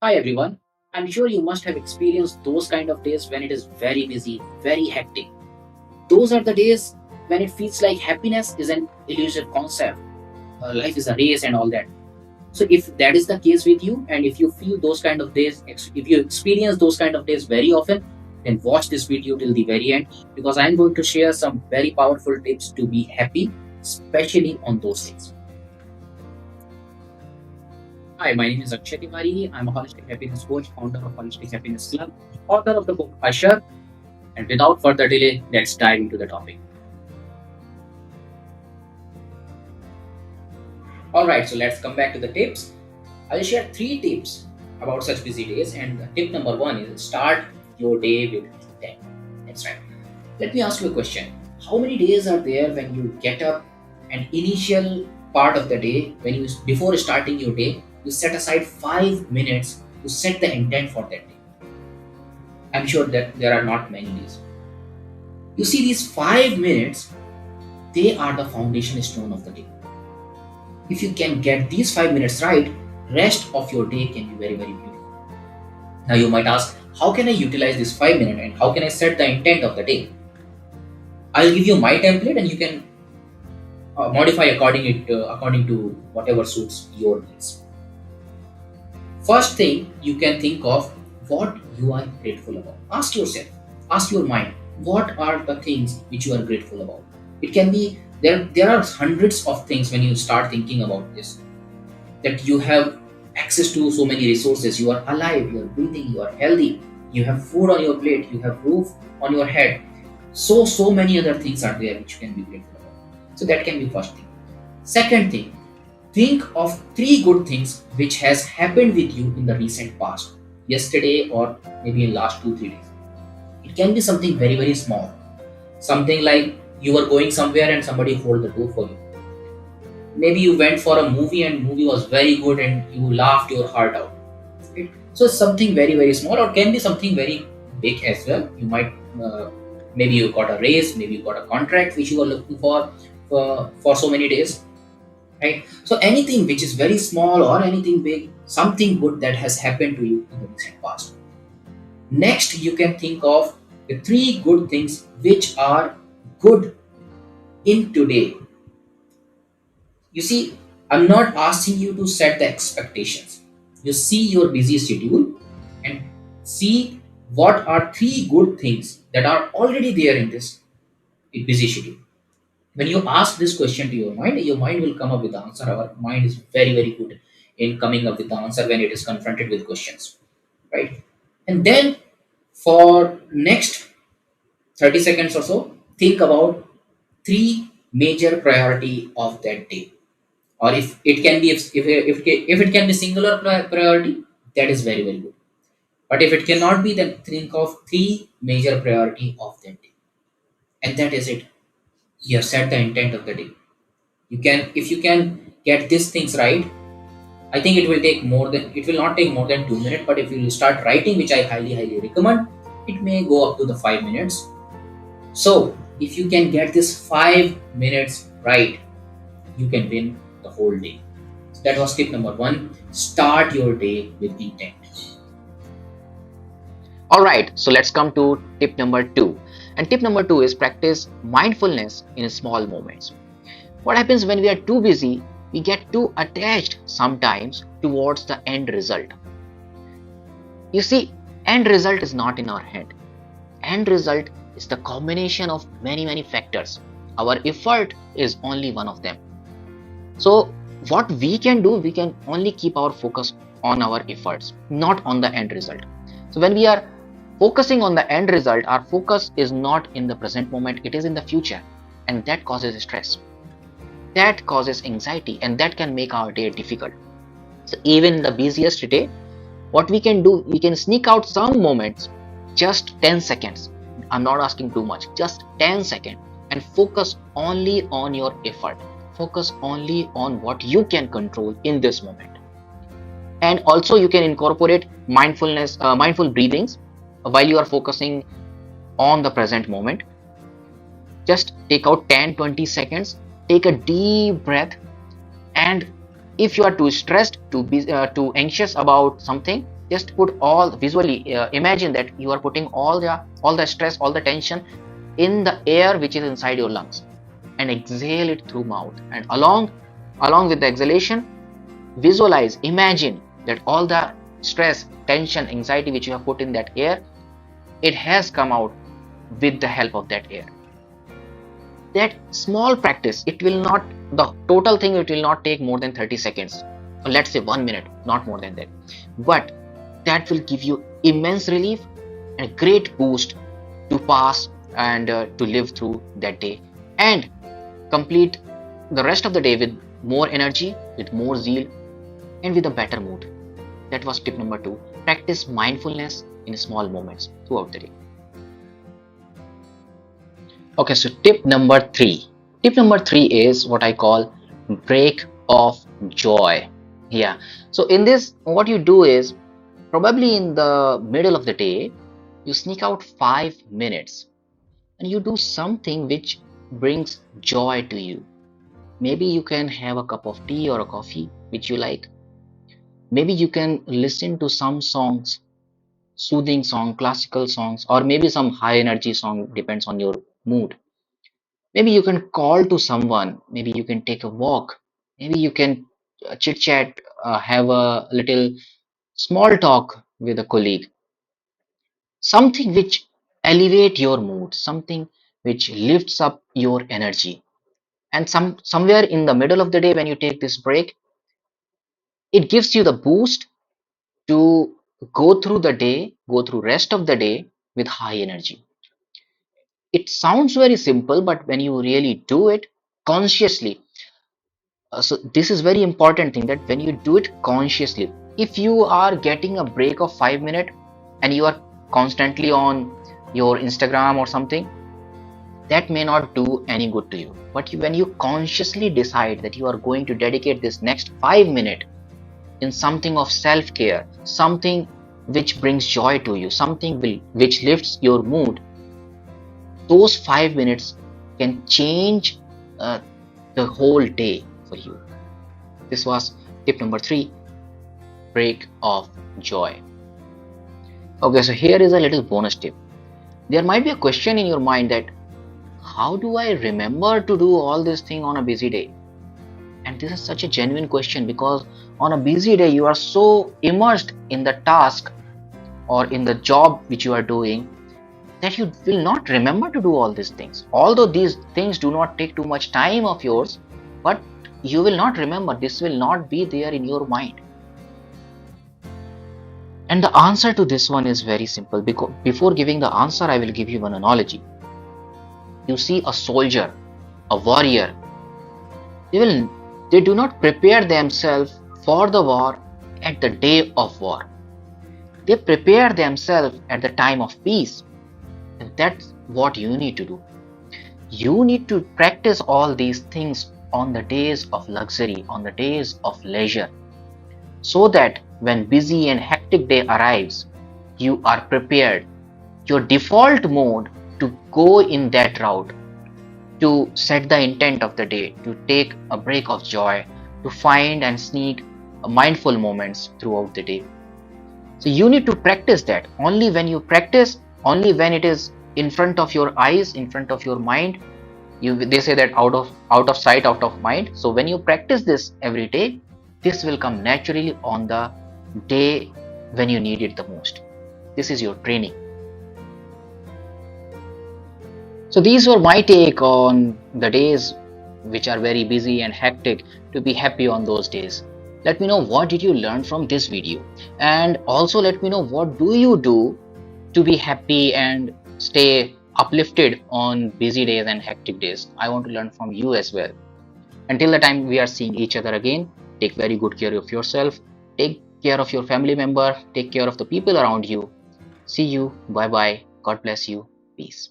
Hi everyone. I'm sure you must have experienced those kind of days when it is very busy, very hectic. Those are the days when it feels like happiness is an elusive concept. Life is a race and all that. So if that is the case with you and if you feel those kind of days, if you experience those kind of days very often, then watch this video till the very end because I'm going to share some very powerful tips to be happy, especially on those days. Hi, my name is Akshay Tiwari. I'm a holistic happiness coach, founder of Holistic Happiness Club, author of the book Usher. And without further delay, let's dive into the topic. Alright, so let's come back to the tips. I'll share three tips about such busy days. And tip number one is start your day with intent. That's right. Let me ask you a question. How many days are there when you get up and initial part of the day, when you before starting your day, you set aside 5 minutes to set the intent for that day? I'm sure that there are not many days. You see, these 5 minutes, they are the foundation stone of the day. If you can get these 5 minutes right, rest of your day can be very, very beautiful. Now you might ask, how can I utilize this 5 minutes and how can I set the intent of the day? I'll give you my template and you can modify according to whatever suits your needs. First thing you can think of what you are grateful about. Ask yourself, ask your mind, what are the things which you are grateful about? It can be there are hundreds of things when you start thinking about this. That you have access to so many resources, you are alive, you are breathing, you are healthy, you have food on your plate, you have roof on your head. So many other things are there which you can be grateful about. So that can be first thing. Second thing, think of three good things which has happened with you in the recent past, yesterday or maybe in last 2 3 days. It can be something very very small, something like you were going somewhere and somebody hold the door for you. Maybe you went for a movie and movie was very good and you laughed your heart out. Right? So it's something very very small or can be something very big as well. You might maybe you got a raise, maybe you got a contract which you were looking for so many days, right? So anything which is very small or anything big, something good that has happened to you in the recent past. Next, you can think of the three good things which are good in today. You see, I'm not asking you to set the expectations. You see your busy schedule and see what are three good things that are already there in this busy schedule. When you ask this question to your mind will come up with the answer. Our mind is very, very good in coming up with the answer when it is confronted with questions, right? And then for next 30 seconds or so, think about three major priority of that day, or if it can be if it can be singular priority, that is very very good. But if it cannot be, then think of three major priority of that day, and that is it. You have set the intent of the day. You can, if you can get these things right, I think it will not take more than 2 minutes. But if you start writing, which I highly recommend, it may go up to the 5 minutes. So if you can get this 5 minutes right, you can win the whole day. So that was tip number one. Start your day with intent. Alright, so let's come to tip number two. And tip number two is practice mindfulness in small moments. What happens when we are too busy? We get too attached sometimes towards the end result. You see, end result is not in our hand. End result is the combination of many factors. Our effort is only one of them. So what we can do, we can only keep our focus on our efforts, not on the end result. So when we are focusing on the end result, our focus is not in the present moment, it is in the future, and that causes stress, that causes anxiety, and that can make our day difficult. So even in the busiest day, what we can do, we can sneak out some moments, just 10 seconds. I'm not asking too much, just 10 seconds, and focus only on your effort. Focus only on what you can control in this moment. And also you can incorporate mindful breathings while you are focusing on the present moment. Just take out 10-20 seconds, take a deep breath, and If you are too stressed, too anxious about something, just put all visually, imagine that you are putting all the stress, all the tension in the air which is inside your lungs, and exhale it through mouth. And along with the exhalation, visualize, imagine that all the stress, tension, anxiety which you have put in that air, it has come out with the help of that air. That small practice, it will not, the total thing, it will not take more than 30 seconds, or let's say 1 minute, not more than that. But that will give you immense relief and a great boost to pass and to live through that day, and complete the rest of the day with more energy, with more zeal, and with a better mood. That was tip number 2. Practice mindfulness in small moments throughout the day. Okay, so tip number 3. Tip number 3 is what I call break of joy. Yeah. So in this, what you do is, probably in the middle of the day, you sneak out 5 minutes and you do something which brings joy to you. Maybe you can have a cup of tea or a coffee which you like. Maybe you can listen to some songs, soothing song, classical songs, or maybe some high energy song, depends on your mood. Maybe you can call to someone, maybe you can take a walk, maybe you can chit chat, have a little small talk with a colleague, something which elevate your mood, something which lifts up your energy. And somewhere in the middle of the day when you take this break, it gives you the boost to go through the day, go through rest of the day with high energy. It sounds very simple, but when you really do it consciously, so this is very important thing, that when you do it consciously, if you are getting a break of 5 minutes and you are constantly on your Instagram or something, that may not do any good to you. But when you consciously decide that you are going to dedicate this next 5 minutes in something of self-care, something which brings joy to you, something which lifts your mood, those 5 minutes can change uh, the whole day for you. This was tip number 3, break of joy. Okay, so here is a little bonus tip. There might be a question in your mind that how do I remember to do all this thing on a busy day? And this is such a genuine question, because on a busy day you are so immersed in the task or in the job which you are doing that you will not remember to do all these things. Although these things do not take too much time of yours, but you will not remember. This will not be there in your mind. And the answer to this one is very simple. Because before giving the answer, I will give you one analogy. You see a soldier, a warrior, they do not prepare themselves for the war at the day of war. They prepare themselves at the time of peace. And that's what you need to do. You need to practice all these things on the days of luxury, on the days of leisure, so that when busy and hectic day arrives, you are prepared. Your default mode to go in that route, to set the intent of the day, to take a break of joy, to find and sneak mindful moments throughout the day. So you need to practice that. Only when you practice, only when it is in front of your eyes, in front of your mind, they say that out of sight, out of mind. So when you practice this every day, this will come naturally on the day when you need it the most. This is your training. So these were my take on the days which are very busy and hectic, to be happy on those days. Let me know what did you learn from this video, and also let me know what do you do to be happy and stay uplifted on busy days and hectic days. I want to learn from you as well. Until the time we are seeing each other again, take very good care of yourself, take care of your family member, take care of the people around you. See you. Bye bye. God bless you. Peace.